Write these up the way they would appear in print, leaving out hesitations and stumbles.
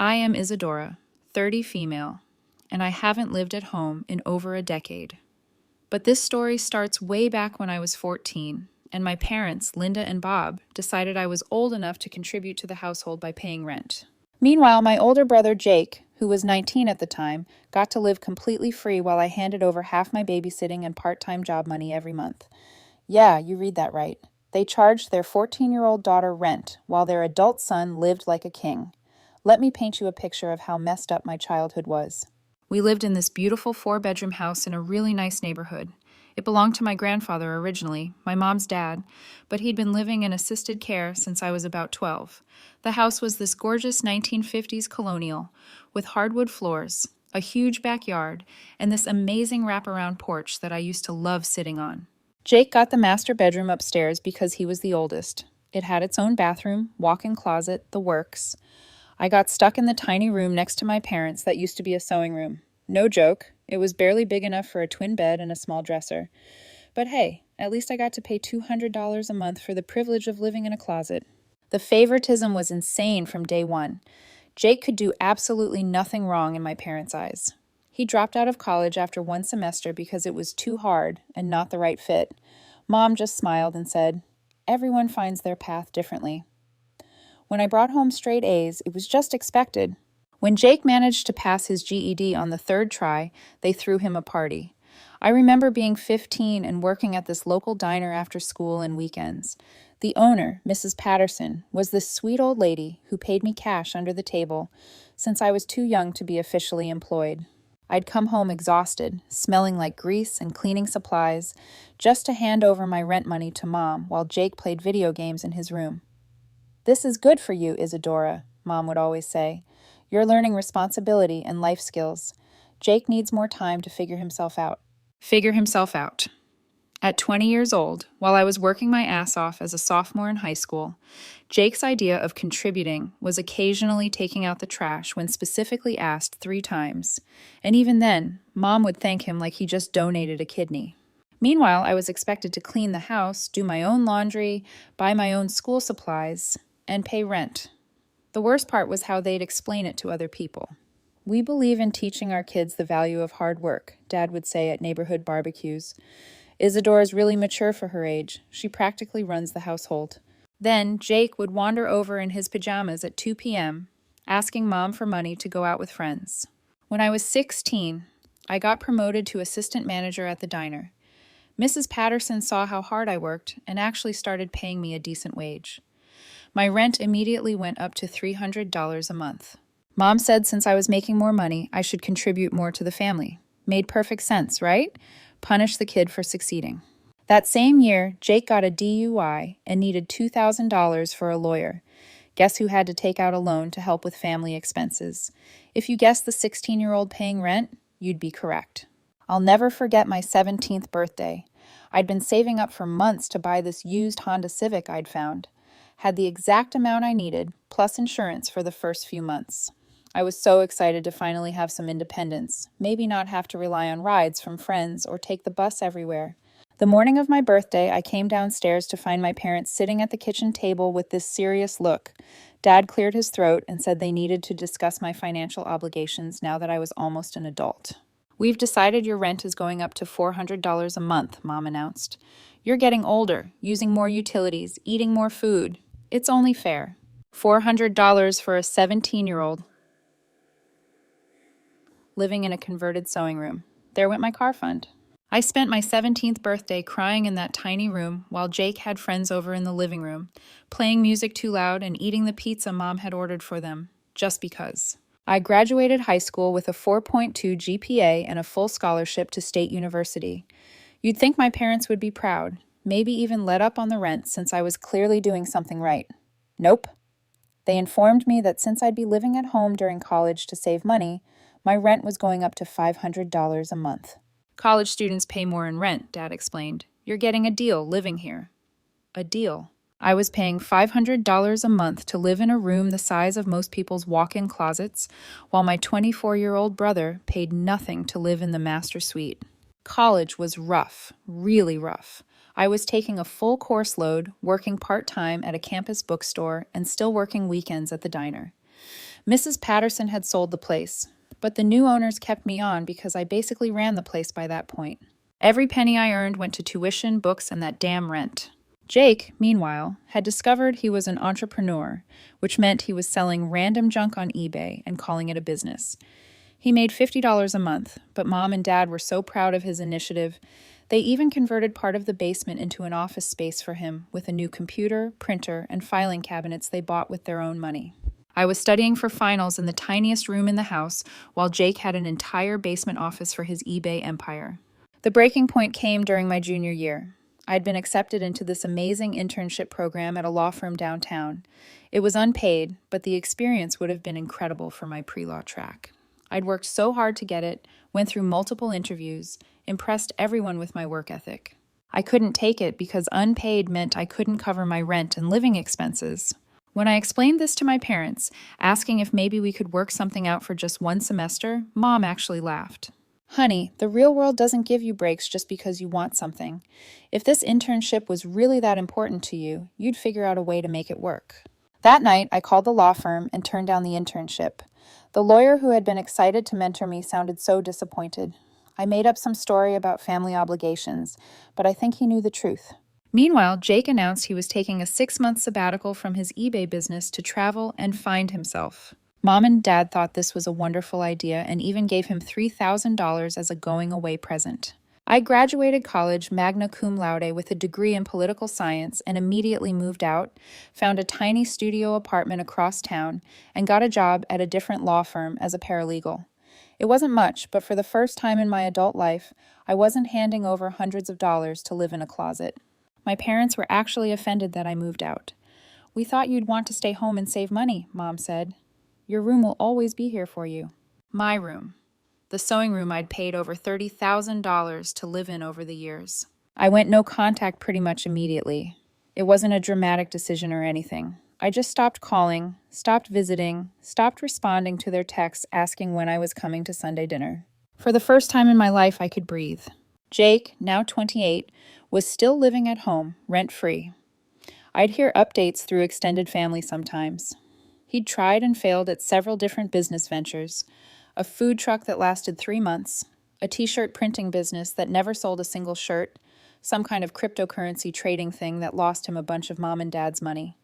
I am Isadora, 30 female, and I haven't lived at home in over a decade. But this story starts way back when I was 14, and my parents, Linda and Bob, decided I was old enough to contribute to the household by paying rent. Meanwhile, my older brother Jake, who was 19 at the time, got to live completely free while I handed over half my babysitting and part-time job money every month. Yeah, you read that right. They charged their 14-year-old daughter rent while their adult son lived like a king. Let me paint you a picture of how messed up my childhood was. We lived in this beautiful 4-bedroom house in a really nice neighborhood. It belonged to my grandfather originally, my mom's dad, but he'd been living in assisted care since I was about 12. The house was this gorgeous 1950s colonial with hardwood floors, a huge backyard, and this amazing wraparound porch that I used to love sitting on. Jake got the master bedroom upstairs because he was the oldest. It had its own bathroom, walk-in closet, the works. I got stuck in the tiny room next to my parents that used to be a sewing room. No joke, it was barely big enough for a twin bed and a small dresser. But hey, at least I got to pay $200 a month for the privilege of living in a closet. The favoritism was insane from day one. Jake could do absolutely nothing wrong in my parents' eyes. He dropped out of college after one semester because it was too hard and not the right fit. Mom just smiled and said, "Everyone finds their path differently." When I brought home straight A's, it was just expected. When Jake managed to pass his GED on the third try, they threw him a party. I remember being 15 and working at this local diner after school and weekends. The owner, Mrs. Patterson, was this sweet old lady who paid me cash under the table since I was too young to be officially employed. I'd come home exhausted, smelling like grease and cleaning supplies, just to hand over my rent money to Mom while Jake played video games in his room. "This is good for you, Isadora," Mom would always say. "You're learning responsibility and life skills. Jake needs more time to figure himself out." Figure himself out. At 20 years old, while I was working my ass off as a sophomore in high school, Jake's idea of contributing was occasionally taking out the trash when specifically asked 3 times. And even then, Mom would thank him like he just donated a kidney. Meanwhile, I was expected to clean the house, do my own laundry, buy my own school supplies, and pay rent. The worst part was how they'd explain it to other people. "We believe in teaching our kids the value of hard work," Dad would say at neighborhood barbecues. "Isadora's really mature for her age. She practically runs the household." Then Jake would wander over in his pajamas at 2 p.m., asking Mom for money to go out with friends. When I was 16, I got promoted to assistant manager at the diner. Mrs. Patterson saw how hard I worked and actually started paying me a decent wage. My rent immediately went up to $300 a month. Mom said since I was making more money, I should contribute more to the family. Made perfect sense, right? Punish the kid for succeeding. That same year, Jake got a DUI and needed $2,000 for a lawyer. Guess who had to take out a loan to help with family expenses? If you guessed the 16-year-old paying rent, you'd be correct. I'll never forget my 17th birthday. I'd been saving up for months to buy this used Honda Civic I'd found. Had the exact amount I needed, plus insurance for the first few months. I was so excited to finally have some independence, maybe not have to rely on rides from friends or take the bus everywhere. The morning of my birthday, I came downstairs to find my parents sitting at the kitchen table with this serious look. Dad cleared his throat and said they needed to discuss my financial obligations now that I was almost an adult. "We've decided your rent is going up to $400 a month," Mom announced. "You're getting older, using more utilities, eating more food. It's only fair." $400 for a 17-year-old living in a converted sewing room. There went my car fund. I spent my 17th birthday crying in that tiny room while Jake had friends over in the living room, playing music too loud and eating the pizza Mom had ordered for them, just because. I graduated high school with a 4.2 GPA and a full scholarship to State University. You'd think my parents would be proud, maybe even let up on the rent since I was clearly doing something right. Nope. They informed me that since I'd be living at home during college to save money, my rent was going up to $500 a month. "College students pay more in rent," Dad explained. "You're getting a deal living here." A deal. I was paying $500 a month to live in a room the size of most people's walk-in closets, while my 24-year-old brother paid nothing to live in the master suite. College was rough, really rough. I was taking a full course load, working part-time at a campus bookstore, and still working weekends at the diner. Mrs. Patterson had sold the place, but the new owners kept me on because I basically ran the place by that point. Every penny I earned went to tuition, books, and that damn rent. Jake, meanwhile, had discovered he was an entrepreneur, which meant he was selling random junk on eBay and calling it a business. He made $50 a month, but Mom and Dad were so proud of his initiative, they even converted part of the basement into an office space for him with a new computer, printer, and filing cabinets they bought with their own money. I was studying for finals in the tiniest room in the house, while Jake had an entire basement office for his eBay empire. The breaking point came during my junior year. I'd been accepted into this amazing internship program at a law firm downtown. It was unpaid, but the experience would have been incredible for my pre-law track. I'd worked so hard to get it, went through multiple interviews, impressed everyone with my work ethic. I couldn't take it because unpaid meant I couldn't cover my rent and living expenses. When I explained this to my parents, asking if maybe we could work something out for just one semester, Mom actually laughed. "Honey, the real world doesn't give you breaks just because you want something. If this internship was really that important to you, you'd figure out a way to make it work." That night, I called the law firm and turned down the internship. The lawyer who had been excited to mentor me sounded so disappointed. I made up some story about family obligations, but I think he knew the truth. Meanwhile, Jake announced he was taking a 6-month sabbatical from his eBay business to travel and find himself. Mom and Dad thought this was a wonderful idea and even gave him $3,000 as a going-away present. I graduated college magna cum laude with a degree in political science and immediately moved out, found a tiny studio apartment across town, and got a job at a different law firm as a paralegal. It wasn't much, but for the first time in my adult life, I wasn't handing over hundreds of dollars to live in a closet. My parents were actually offended that I moved out. "We thought you'd want to stay home and save money," Mom said. "Your room will always be here for you." My room. The sewing room I'd paid over $30,000 to live in over the years. I went no contact pretty much immediately. It wasn't a dramatic decision or anything. I just stopped calling, stopped visiting, stopped responding to their texts asking when I was coming to Sunday dinner. For the first time in my life, I could breathe. Jake, now 28, was still living at home, rent-free. I'd hear updates through extended family sometimes. He'd tried and failed at several different business ventures: a food truck that lasted 3 months, a t-shirt printing business that never sold a single shirt, some kind of cryptocurrency trading thing that lost him a bunch of Mom and Dad's money.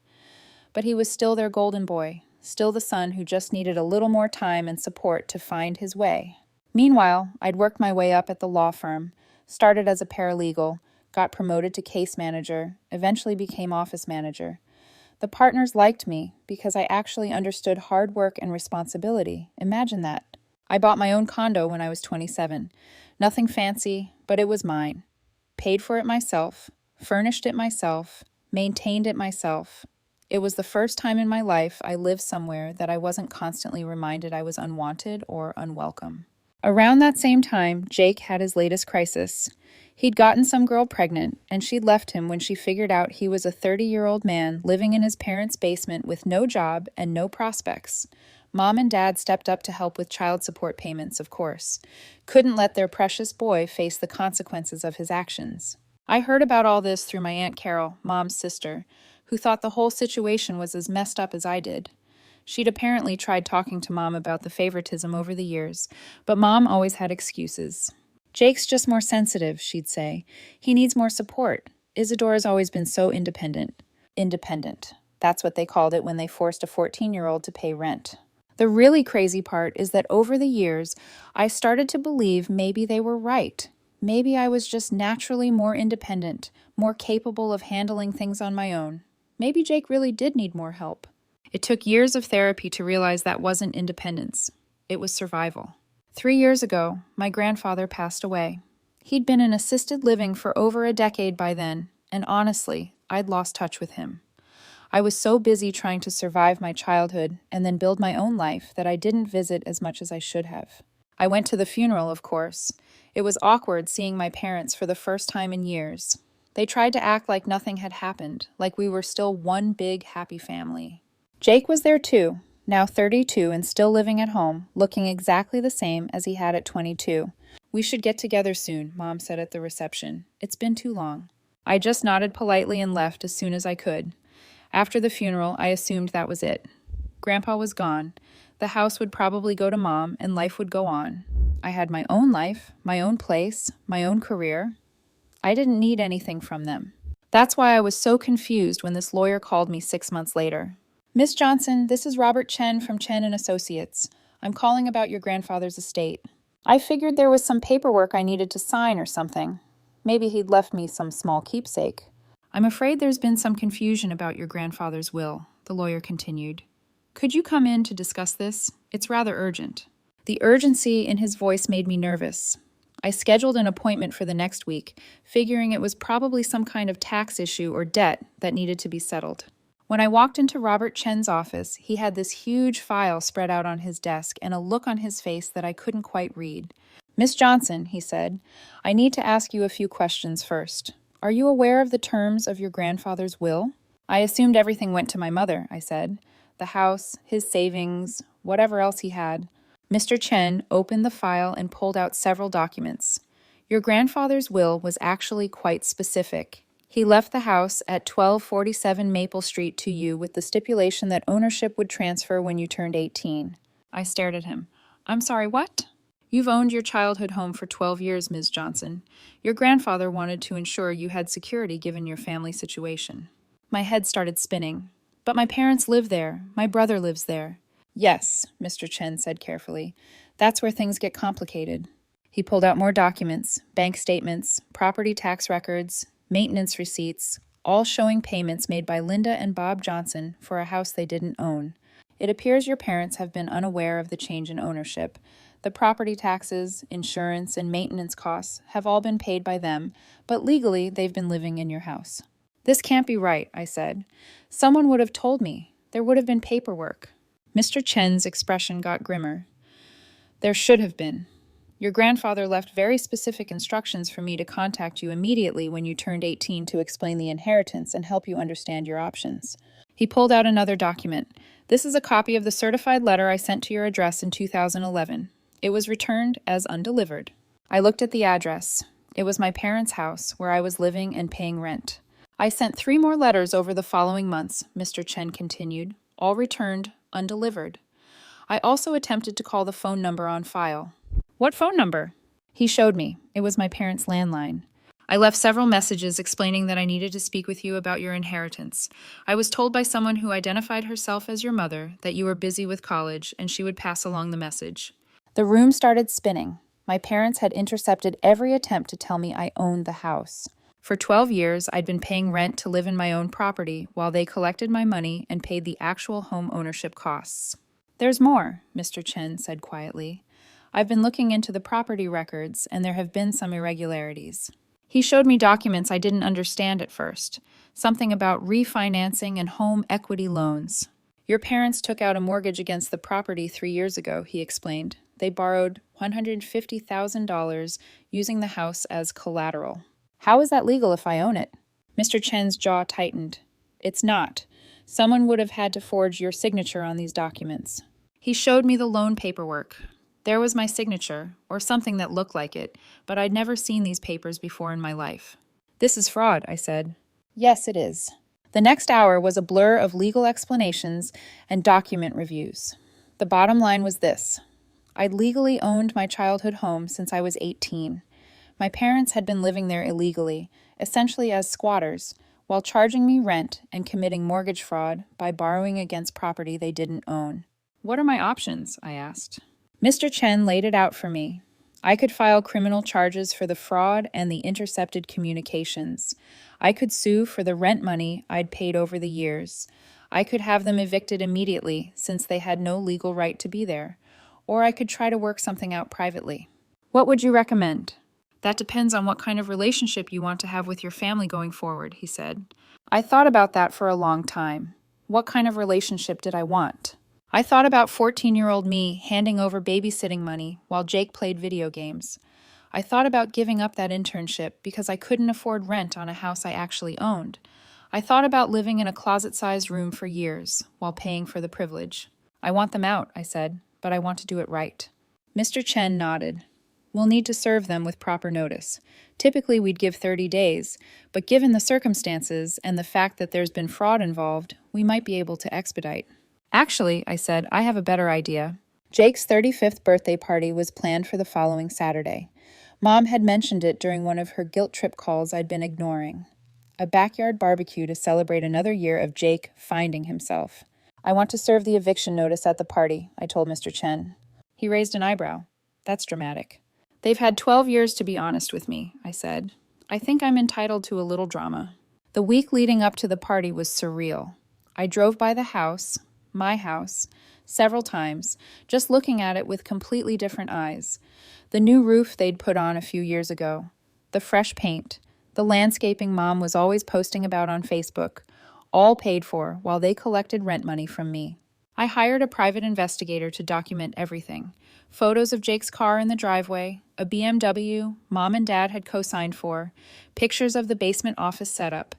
But he was still their golden boy, still the son who just needed a little more time and support to find his way. Meanwhile, I'd worked my way up at the law firm, started as a paralegal, got promoted to case manager, eventually became office manager. The partners liked me because I actually understood hard work and responsibility. Imagine that. I bought my own condo when I was 27. Nothing fancy, but it was mine. Paid for it myself, furnished it myself, maintained it myself. It was the first time in my life I lived somewhere that I wasn't constantly reminded I was unwanted or unwelcome. Around that same time, Jake had his latest crisis. He'd gotten some girl pregnant, and she'd left him when she figured out he was a 30-year-old man living in his parents' basement with no job and no prospects. Mom and Dad stepped up to help with child support payments, of course. Couldn't let their precious boy face the consequences of his actions. I heard about all this through my Aunt Carol, Mom's sister, who thought the whole situation was as messed up as I did. She'd apparently tried talking to Mom about the favoritism over the years, but Mom always had excuses. "Jake's just more sensitive," she'd say. "He needs more support. Isadora's always been so independent." Independent. That's what they called it when they forced a 14-year-old to pay rent. The really crazy part is that over the years, I started to believe maybe they were right. Maybe I was just naturally more independent, more capable of handling things on my own. Maybe Jake really did need more help. It took years of therapy to realize that wasn't independence. It was survival. 3 years ago, my grandfather passed away. He'd been in assisted living for over a decade by then, and honestly, I'd lost touch with him. I was so busy trying to survive my childhood and then build my own life that I didn't visit as much as I should have. I went to the funeral, of course. It was awkward seeing my parents for the first time in years. They tried to act like nothing had happened, like we were still one big happy family. Jake was there too, now 32 and still living at home, looking exactly the same as he had at 22. "We should get together soon," Mom said at the reception. "It's been too long." I just nodded politely and left as soon as I could. After the funeral, I assumed that was it. Grandpa was gone. The house would probably go to Mom, and life would go on. I had my own life, my own place, my own career. I didn't need anything from them. That's why I was so confused when this lawyer called me 6 months later. Miss Johnson, this is Robert Chen from Chen and Associates. I'm calling about your grandfather's estate. I figured there was some paperwork I needed to sign or something. Maybe he'd left me some small keepsake. I'm afraid there's been some confusion about your grandfather's will, the lawyer continued. Could you come in to discuss this? It's rather urgent. The urgency in his voice made me nervous. I scheduled an appointment for the next week, figuring it was probably some kind of tax issue or debt that needed to be settled. When I walked into Robert Chen's office, he had this huge file spread out on his desk and a look on his face that I couldn't quite read. Miss Johnson, he said, I need to ask you a few questions first. Are you aware of the terms of your grandfather's will? I assumed everything went to my mother, I said. The house, his savings, whatever else he had. Mr. Chen opened the file and pulled out several documents. Your grandfather's will was actually quite specific. He left the house at 1247 Maple Street to you with the stipulation that ownership would transfer when you turned 18. I stared at him. I'm sorry, what? You've owned your childhood home for 12 years, Ms. Johnson. Your grandfather wanted to ensure you had security given your family situation. My head started spinning. But my parents live there. My brother lives there. Yes, Mr. Chen said carefully. That's where things get complicated. He pulled out more documents, bank statements, property tax records, maintenance receipts, all showing payments made by Linda and Bob Johnson for a house they didn't own. It appears your parents have been unaware of the change in ownership. The property taxes, insurance, and maintenance costs have all been paid by them, but legally they've been living in your house. This can't be right, I said. Someone would have told me. There would have been paperwork. Mr. Chen's expression got grimmer. There should have been. Your grandfather left very specific instructions for me to contact you immediately when you turned 18 to explain the inheritance and help you understand your options. He pulled out another document. This is a copy of the certified letter I sent to your address in 2011. It was returned as undelivered. I looked at the address. It was my parents' house where I was living and paying rent. I sent 3 more letters over the following months, Mr. Chen continued, all returned undelivered. I also attempted to call the phone number on file. What phone number? He showed me. It was my parents' landline. I left several messages explaining that I needed to speak with you about your inheritance. I was told by someone who identified herself as your mother that you were busy with college and she would pass along the message. The room started spinning. My parents had intercepted every attempt to tell me I owned the house. For 12 years, I'd been paying rent to live in my own property while they collected my money and paid the actual home ownership costs. There's more, Mr. Chen said quietly. I've been looking into the property records, and there have been some irregularities. He showed me documents I didn't understand at first, something about refinancing and home equity loans. Your parents took out a mortgage against the property 3 years ago, he explained. They borrowed $150,000 using the house as collateral. How is that legal if I own it? Mr. Chen's jaw tightened. It's not. Someone would have had to forge your signature on these documents. He showed me the loan paperwork. There was my signature, or something that looked like it, but I'd never seen these papers before in my life. This is fraud, I said. Yes, it is. The next hour was a blur of legal explanations and document reviews. The bottom line was this. I'd legally owned my childhood home since I was 18. My parents had been living there illegally, essentially as squatters, while charging me rent and committing mortgage fraud by borrowing against property they didn't own. What are my options? I asked. Mr. Chen laid it out for me. I could file criminal charges for the fraud and the intercepted communications. I could sue for the rent money I'd paid over the years. I could have them evicted immediately since they had no legal right to be there. Or I could try to work something out privately. What would you recommend? That depends on what kind of relationship you want to have with your family going forward, he said. I thought about that for a long time. What kind of relationship did I want? I thought about 14-year-old me handing over babysitting money while Jake played video games. I thought about giving up that internship because I couldn't afford rent on a house I actually owned. I thought about living in a closet-sized room for years while paying for the privilege. I want them out, I said, but I want to do it right. Mr. Chen nodded. We'll need to serve them with proper notice. Typically, we'd give 30 days, but given the circumstances and the fact that there's been fraud involved, we might be able to expedite. Actually, I said, I have a better idea. Jake's 35th birthday party was planned for the following Saturday. Mom had mentioned it during one of her guilt trip calls I'd been ignoring. A backyard barbecue to celebrate another year of Jake finding himself. I want to serve the eviction notice at the party, I told Mr. Chen. He raised an eyebrow. That's dramatic. They've had 12 years to be honest with me, I said. I think I'm entitled to a little drama. The week leading up to the party was surreal. I drove by the house, my house, several times, just looking at it with completely different eyes. The new roof they'd put on a few years ago, the fresh paint, the landscaping Mom was always posting about on Facebook, all paid for while they collected rent money from me. I hired a private investigator to document everything. Photos of Jake's car in the driveway, a BMW Mom and Dad had co-signed for, pictures of the basement office setup,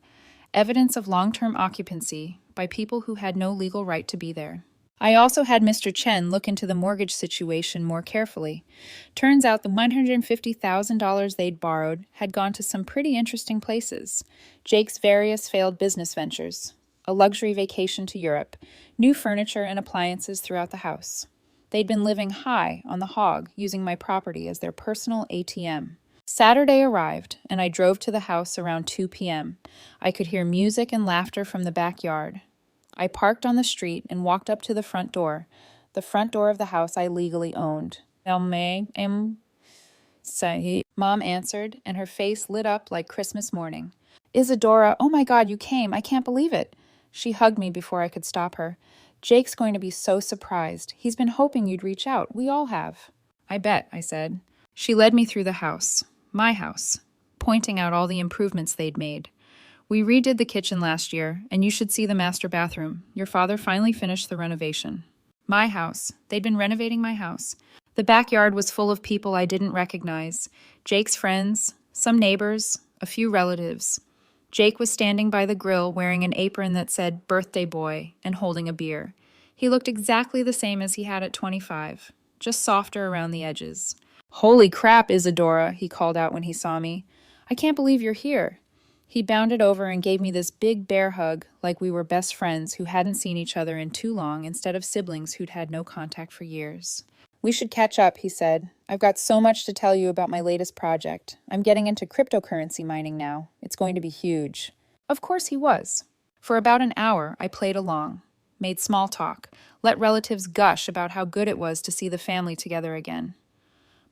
evidence of long-term occupancy by people who had no legal right to be there. I also had Mr. Chen look into the mortgage situation more carefully. Turns out the $150,000 they'd borrowed had gone to some pretty interesting places. Jake's various failed business ventures, a luxury vacation to Europe, new furniture and appliances throughout the house. They'd been living high on the hog, using my property as their personal ATM. Saturday arrived, and I drove to the house around 2 p.m. I could hear music and laughter from the backyard. I parked on the street and walked up to the front door of the house I legally owned. Mom answered, and her face lit up like Christmas morning. Isadora, oh my God, you came. I can't believe it. She hugged me before I could stop her. Jake's going to be so surprised. He's been hoping you'd reach out. We all have. I bet, I said. She led me through the house, my house, pointing out all the improvements they'd made. We redid the kitchen last year, and you should see the master bathroom. Your father finally finished the renovation. My house. They'd been renovating my house. The backyard was full of people I didn't recognize. Jake's friends, some neighbors, a few relatives. Jake was standing by the grill wearing an apron that said "Birthday Boy" and holding a beer. He looked exactly the same as he had at 25, just softer around the edges. Holy crap, Isadora, he called out when he saw me. I can't believe you're here. He bounded over and gave me this big bear hug like we were best friends who hadn't seen each other in too long instead of siblings who'd had no contact for years. We should catch up, he said. I've got so much to tell you about my latest project. I'm getting into cryptocurrency mining now. It's going to be huge. Of course he was. For about an hour, I played along, made small talk, let relatives gush about how good it was to see the family together again.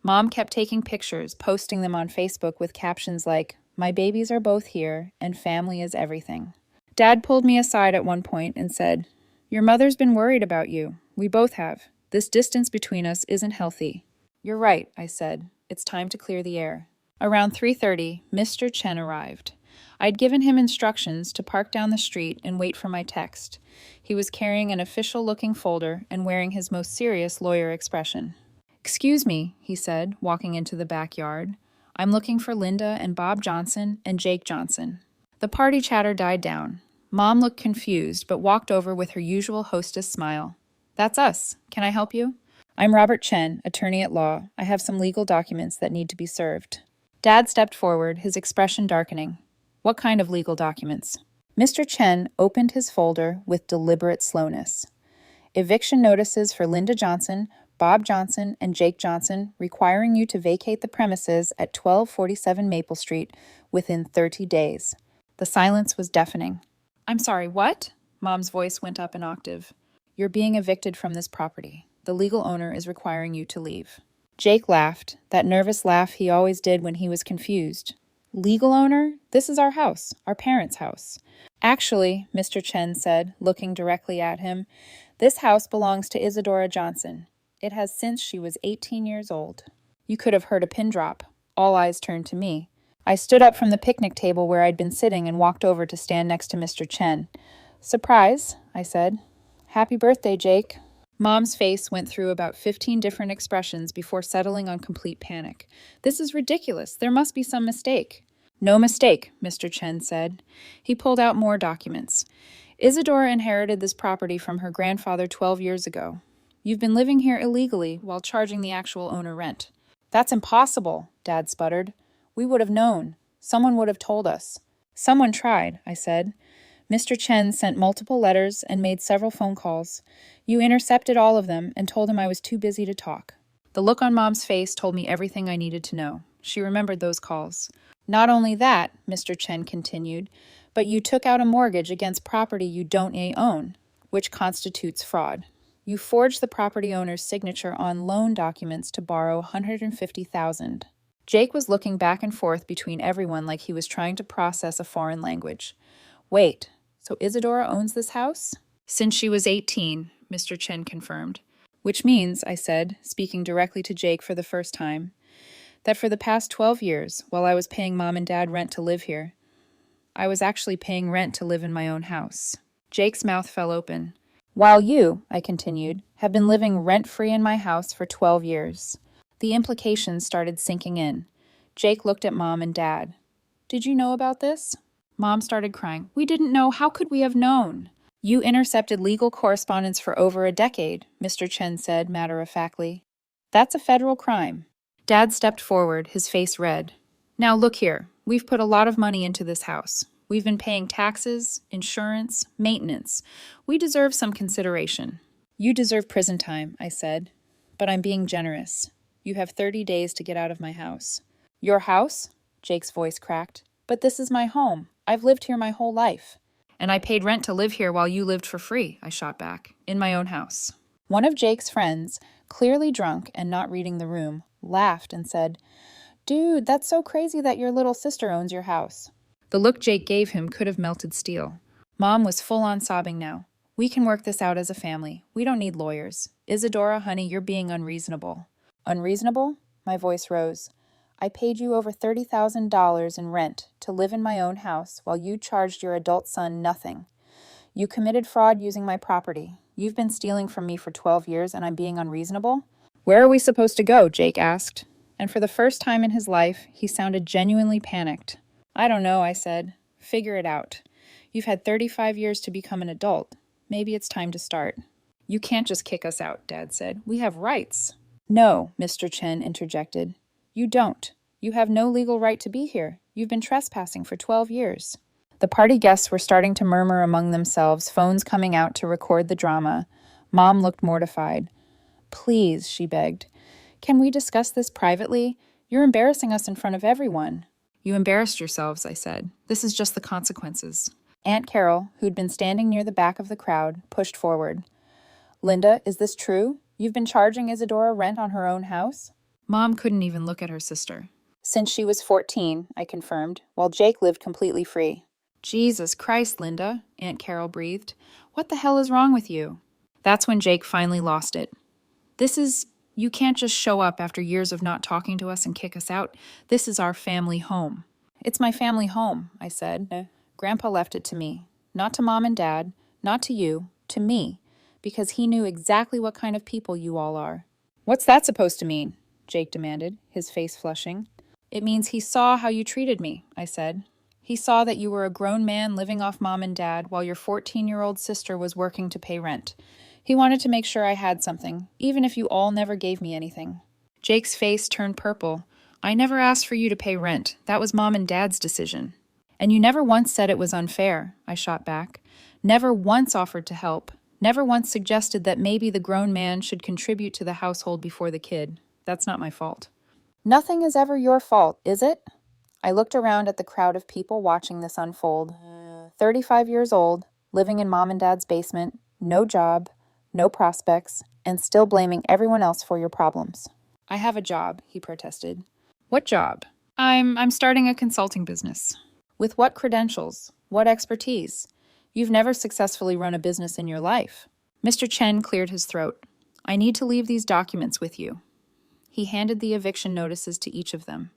Mom kept taking pictures, posting them on Facebook with captions like, "My babies are both here, and family is everything." Dad pulled me aside at one point and said, "Your mother's been worried about you. We both have. This distance between us isn't healthy." "You're right," I said. "It's time to clear the air." Around 3:30, Mr. Chen arrived. I'd given him instructions to park down the street and wait for my text. He was carrying an official-looking folder and wearing his most serious lawyer expression. "Excuse me," he said, walking into the backyard. "I'm looking for Linda and Bob Johnson and Jake Johnson." The party chatter died down. Mom looked confused, but walked over with her usual hostess smile. "That's us. Can I help you?" "I'm Robert Chen, attorney at law. I have some legal documents that need to be served." Dad stepped forward, his expression darkening. "What kind of legal documents?" Mr. Chen opened his folder with deliberate slowness. "Eviction notices for Linda Johnson, Bob Johnson, and Jake Johnson requiring you to vacate the premises at 1247 Maple Street within 30 days. The silence was deafening. "I'm sorry, what?" Mom's voice went up an octave. "You're being evicted from this property. The legal owner is requiring you to leave." Jake laughed, that nervous laugh he always did when he was confused. "Legal owner? This is our house, our parents' house." "Actually," Mr. Chen said, looking directly at him, "this house belongs to Isadora Johnson. It has since she was 18 years old." You could have heard a pin drop. All eyes turned to me. I stood up from the picnic table where I'd been sitting and walked over to stand next to Mr. Chen. "Surprise," I said. "Happy birthday, Jake." Mom's face went through about 15 different expressions before settling on complete panic. "This is ridiculous. There must be some mistake." "No mistake," Mr. Chen said. He pulled out more documents. "Isadora inherited this property from her grandfather 12 years ago. You've been living here illegally while charging the actual owner rent." "That's impossible," Dad sputtered. "We would have known. Someone would have told us." "Someone tried," I said. Mr. Chen sent multiple letters and made several phone calls. You intercepted all of them and told him I was too busy to talk. The look on Mom's face told me everything I needed to know. She remembered those calls. Not only that, Mr. Chen continued, but you took out a mortgage against property you don't own, which constitutes fraud. You forged the property owner's signature on loan documents to borrow $150,000. Jake was looking back and forth between everyone like he was trying to process a foreign language. Wait, so Isadora owns this house? Since she was 18, Mr. Chen confirmed. Which means, I said, speaking directly to Jake for the first time, that for the past 12 years, while I was paying Mom and Dad rent to live here, I was actually paying rent to live in my own house. Jake's mouth fell open. While you, I continued, have been living rent-free in my house for 12 years. The implications started sinking in. Jake looked at Mom and Dad. Did you know about this? Mom started crying. We didn't know. How could we have known? You intercepted legal correspondence for over a decade, Mr. Chen said matter-of-factly. That's a federal crime. Dad stepped forward, his face red. Now look here. We've put a lot of money into this house. We've been paying taxes, insurance, maintenance. We deserve some consideration. You deserve prison time, I said. But I'm being generous. You have 30 days to get out of my house. Your house? Jake's voice cracked. But this is my home. I've lived here my whole life. And I paid rent to live here while you lived for free, I shot back, in my own house. One of Jake's friends, clearly drunk and not reading the room, laughed and said, Dude, that's so crazy that your little sister owns your house. The look Jake gave him could have melted steel. Mom was full-on sobbing now. We can work this out as a family. We don't need lawyers. Isadora, honey, you're being unreasonable. Unreasonable? My voice rose. I paid you over $30,000 in rent to live in my own house while you charged your adult son nothing. You committed fraud using my property. You've been stealing from me for 12 years and I'm being unreasonable? Where are we supposed to go? Jake asked. And for the first time in his life, he sounded genuinely panicked. I don't know, I said. Figure it out. You've had 35 years to become an adult. Maybe it's time to start. You can't just kick us out, Dad said. We have rights. No, Mr. Chen interjected. You don't. You have no legal right to be here. You've been trespassing for 12 years. The party guests were starting to murmur among themselves, phones coming out to record the drama. Mom looked mortified. Please, she begged. Can we discuss this privately? You're embarrassing us in front of everyone. You embarrassed yourselves, I said. This is just the consequences. Aunt Carol, who'd been standing near the back of the crowd, pushed forward. Linda, is this true? You've been charging Isadora rent on her own house? Mom couldn't even look at her sister. Since she was 14, I confirmed, while Jake lived completely free. Jesus Christ, Linda, Aunt Carol breathed. What the hell is wrong with you? That's when Jake finally lost it. You can't just show up after years of not talking to us and kick us out. This is our family home. It's my family home, I said. Grandpa left it to me. Not to Mom and Dad, not to you, to me, because he knew exactly what kind of people you all are. What's that supposed to mean? Jake demanded, his face flushing. It means he saw how you treated me, I said. He saw that you were a grown man living off Mom and Dad while your 14-year-old sister was working to pay rent. He wanted to make sure I had something, even if you all never gave me anything. Jake's face turned purple. I never asked for you to pay rent. That was Mom and Dad's decision. And you never once said it was unfair, I shot back. Never once offered to help. Never once suggested that maybe the grown man should contribute to the household before the kid. That's not my fault. Nothing is ever your fault, is it? I looked around at the crowd of people watching this unfold. 35 years old, living in Mom and Dad's basement, no job, no prospects, and still blaming everyone else for your problems. I have a job, he protested. What job? I'm starting a consulting business. With what credentials? What expertise? You've never successfully run a business in your life. Mr. Chen cleared his throat. I need to leave these documents with you. He handed the eviction notices to each of them.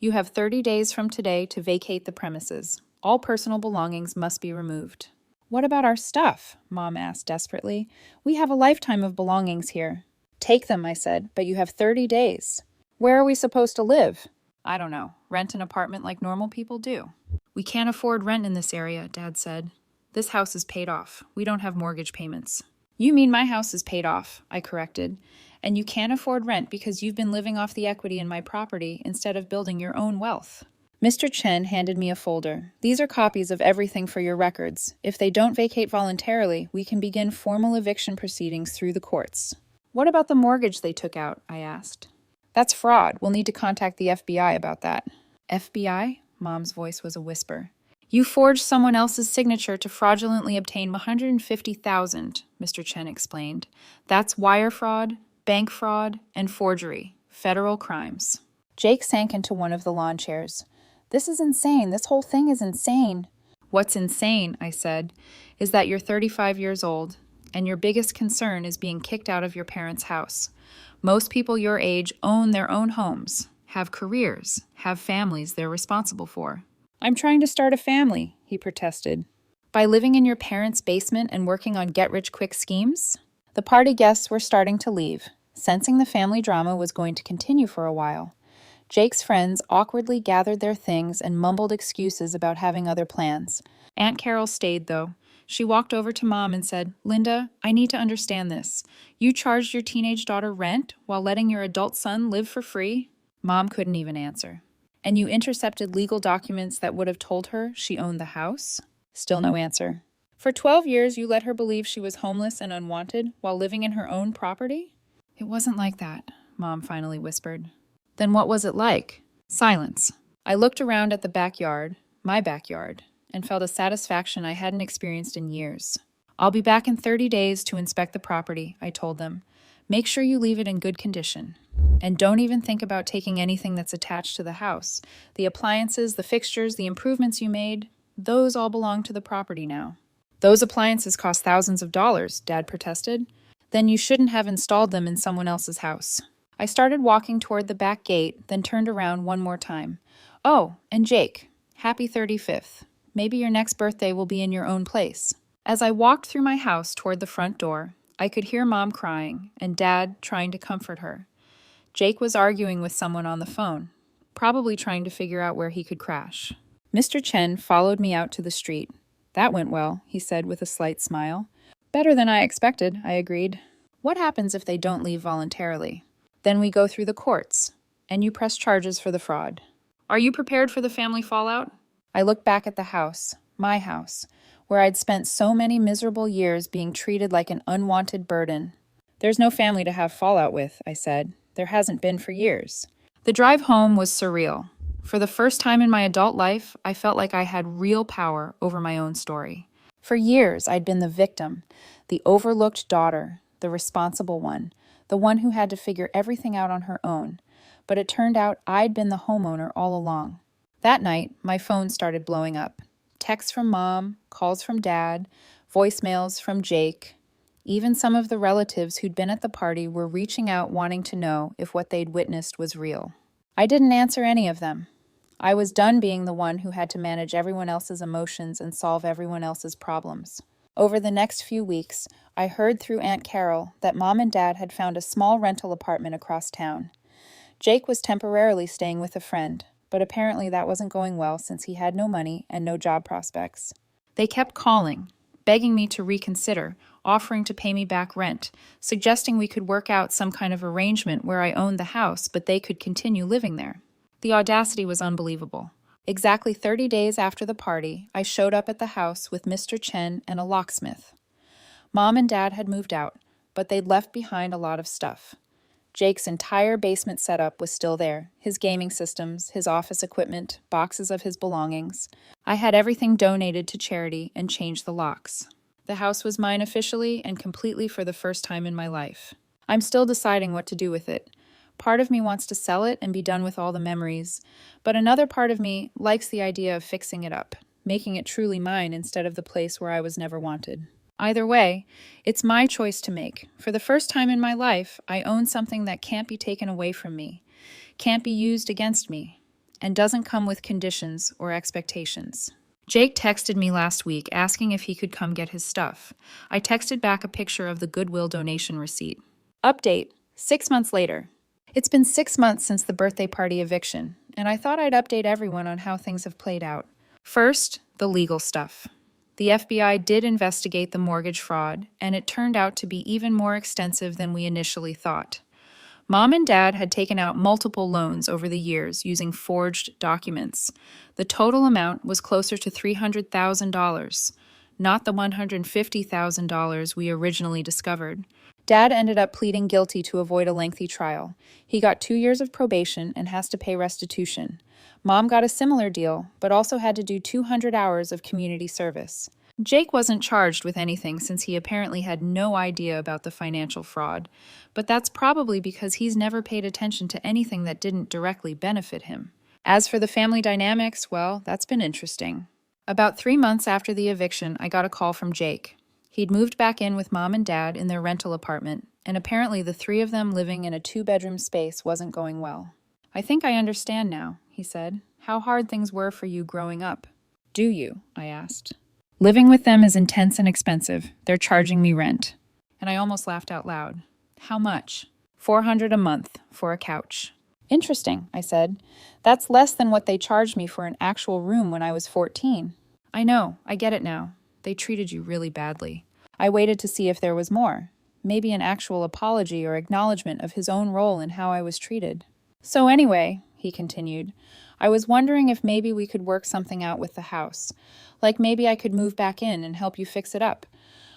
You have 30 days from today to vacate the premises. All personal belongings must be removed. What about our stuff? Mom asked desperately. We have a lifetime of belongings here. Take them, I said, but you have 30 days. Where are we supposed to live? I don't know. Rent an apartment like normal people do. We can't afford rent in this area, Dad said. This house is paid off. We don't have mortgage payments. You mean my house is paid off, I corrected. And you can't afford rent because you've been living off the equity in my property instead of building your own wealth. Mr. Chen handed me a folder. These are copies of everything for your records. If they don't vacate voluntarily, we can begin formal eviction proceedings through the courts. What about the mortgage they took out? I asked. That's fraud. We'll need to contact the FBI about that. FBI? Mom's voice was a whisper. You forged someone else's signature to fraudulently obtain $150,000, Mr. Chen explained. That's wire fraud, bank fraud, and forgery. Federal crimes. Jake sank into one of the lawn chairs. This is insane. This whole thing is insane. What's insane, I said, is that you're 35 years old, and your biggest concern is being kicked out of your parents' house. Most people your age own their own homes, have careers, have families they're responsible for. I'm trying to start a family, he protested. By living in your parents' basement and working on get-rich-quick schemes? The party guests were starting to leave, sensing the family drama was going to continue for a while. Jake's friends awkwardly gathered their things and mumbled excuses about having other plans. Aunt Carol stayed, though. She walked over to Mom and said, Linda, I need to understand this. You charged your teenage daughter rent while letting your adult son live for free? Mom couldn't even answer. And you intercepted legal documents that would have told her she owned the house? Still no answer. For 12 years, you let her believe she was homeless and unwanted while living in her own property? It wasn't like that, Mom finally whispered. Then what was it like? Silence. I looked around at the backyard, my backyard, and felt a satisfaction I hadn't experienced in years. I'll be back in 30 days to inspect the property, I told them. Make sure you leave it in good condition. And don't even think about taking anything that's attached to the house. The appliances, the fixtures, the improvements you made, those all belong to the property now. Those appliances cost thousands of dollars, Dad protested. Then you shouldn't have installed them in someone else's house. I started walking toward the back gate, then turned around one more time. Oh, and Jake, happy 35th. Maybe your next birthday will be in your own place. As I walked through my house toward the front door, I could hear Mom crying and Dad trying to comfort her. Jake was arguing with someone on the phone, probably trying to figure out where he could crash. Mr. Chen followed me out to the street. That went well, he said with a slight smile. Better than I expected, I agreed. What happens if they don't leave voluntarily? Then we go through the courts, and you press charges for the fraud. Are you prepared for the family fallout? I looked back at the house, my house, where I'd spent so many miserable years being treated like an unwanted burden. There's no family to have fallout with, I said. There hasn't been for years. The drive home was surreal. For the first time in my adult life, I felt like I had real power over my own story. For years, I'd been the victim, the overlooked daughter, the responsible one, the one who had to figure everything out on her own. But it turned out I'd been the homeowner all along. That night, my phone started blowing up. Texts from Mom, calls from Dad, voicemails from Jake. Even some of the relatives who'd been at the party were reaching out wanting to know if what they'd witnessed was real. I didn't answer any of them. I was done being the one who had to manage everyone else's emotions and solve everyone else's problems. Over the next few weeks, I heard through Aunt Carol that Mom and Dad had found a small rental apartment across town. Jake was temporarily staying with a friend, but apparently that wasn't going well since he had no money and no job prospects. They kept calling, begging me to reconsider, offering to pay me back rent, suggesting we could work out some kind of arrangement where I owned the house, but they could continue living there. The audacity was unbelievable. Exactly 30 days after the party, I showed up at the house with Mr. Chen and a locksmith. Mom and Dad had moved out, but they'd left behind a lot of stuff. Jake's entire basement setup was still there, his gaming systems, his office equipment, boxes of his belongings. I had everything donated to charity and changed the locks. The house was mine officially and completely for the first time in my life. I'm still deciding what to do with it. Part of me wants to sell it and be done with all the memories, but another part of me likes the idea of fixing it up, making it truly mine instead of the place where I was never wanted. Either way, it's my choice to make. For the first time in my life, I own something that can't be taken away from me, can't be used against me, and doesn't come with conditions or expectations. Jake texted me last week asking if he could come get his stuff. I texted back a picture of the Goodwill donation receipt. Update, 6 months later. It's been 6 months since the birthday party eviction, and I thought I'd update everyone on how things have played out. First, the legal stuff. The FBI did investigate the mortgage fraud, and it turned out to be even more extensive than we initially thought. Mom and Dad had taken out multiple loans over the years using forged documents. The total amount was closer to $300,000, not the $150,000 we originally discovered. Dad ended up pleading guilty to avoid a lengthy trial. He got 2 years of probation and has to pay restitution. Mom got a similar deal, but also had to do 200 hours of community service. Jake wasn't charged with anything since he apparently had no idea about the financial fraud, but that's probably because he's never paid attention to anything that didn't directly benefit him. As for the family dynamics, well, that's been interesting. About 3 months after the eviction, I got a call from Jake. He'd moved back in with Mom and Dad in their rental apartment, and apparently the three of them living in a 2-bedroom space wasn't going well. "I think I understand now," he said, "how hard things were for you growing up." "Do you?" I asked. "Living with them is intense and expensive. They're charging me rent." And I almost laughed out loud. "How much?" $400 a month for a couch." "Interesting," I said. "That's less than what they charged me for an actual room when I was 14. "I know, I get it now. They treated you really badly." I waited to see if there was more. Maybe an actual apology or acknowledgement of his own role in how I was treated. "So anyway," he continued, "I was wondering if maybe we could work something out with the house. Like maybe I could move back in and help you fix it up.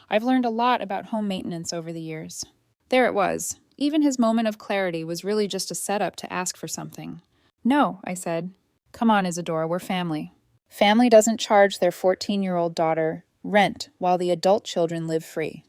I've learned a lot about home maintenance over the years." There it was. Even his moment of clarity was really just a setup to ask for something. "No," I said. "Come on, Isadora, we're family." Family doesn't charge their 14-year-old daughter rent while the adult children live free.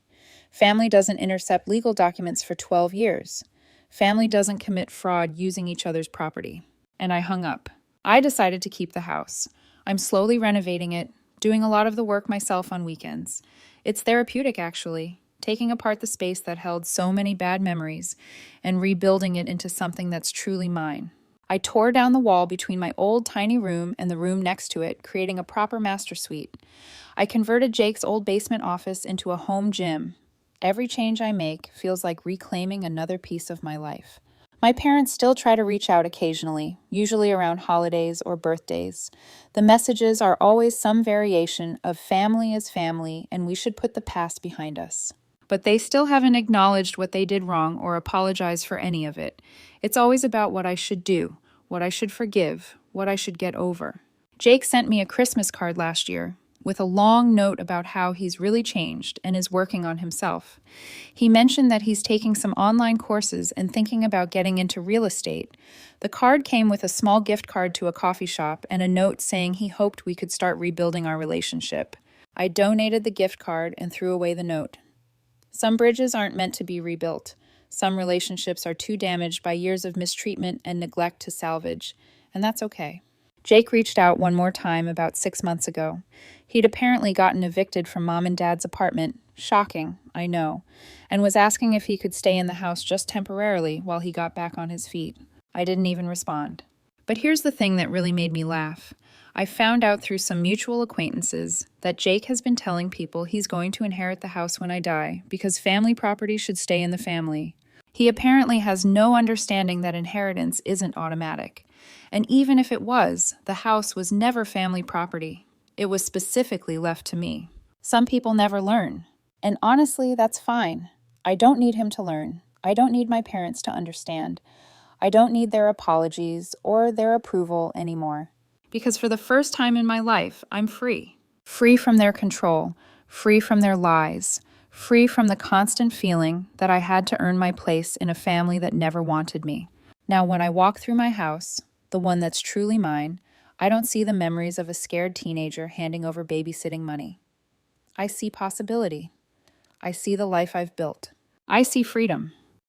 Family doesn't intercept legal documents for 12 years. Family doesn't commit fraud using each other's property. And I hung up. I decided to keep the house. I'm slowly renovating it, doing a lot of the work myself on weekends. It's therapeutic, actually, taking apart the space that held so many bad memories and rebuilding it into something that's truly mine. I tore down the wall between my old tiny room and the room next to it, creating a proper master suite. I converted Jake's old basement office into a home gym. Every change I make feels like reclaiming another piece of my life. My parents still try to reach out occasionally, usually around holidays or birthdays. The messages are always some variation of family is family and we should put the past behind us. But they still haven't acknowledged what they did wrong or apologized for any of it. It's always about what I should do, what I should forgive, what I should get over. Jake sent me a Christmas card last year with a long note about how he's really changed and is working on himself. He mentioned that he's taking some online courses and thinking about getting into real estate. The card came with a small gift card to a coffee shop and a note saying he hoped we could start rebuilding our relationship. I donated the gift card and threw away the note. Some bridges aren't meant to be rebuilt. Some relationships are too damaged by years of mistreatment and neglect to salvage, and that's okay. Jake reached out one more time about 6 months ago. He'd apparently gotten evicted from Mom and Dad's apartment, shocking, I know, and was asking if he could stay in the house just temporarily while he got back on his feet. I didn't even respond. But here's the thing that really made me laugh. I found out through some mutual acquaintances that Jake has been telling people he's going to inherit the house when I die because family property should stay in the family. He apparently has no understanding that inheritance isn't automatic. And even if it was, the house was never family property. It was specifically left to me. Some people never learn. And honestly, that's fine. I don't need him to learn. I don't need my parents to understand. I don't need their apologies or their approval anymore. Because for the first time in my life, I'm free. Free from their control, free from their lies, free from the constant feeling that I had to earn my place in a family that never wanted me. Now, when I walk through my house, the one that's truly mine, I don't see the memories of a scared teenager handing over babysitting money. I see possibility. I see the life I've built. I see freedom.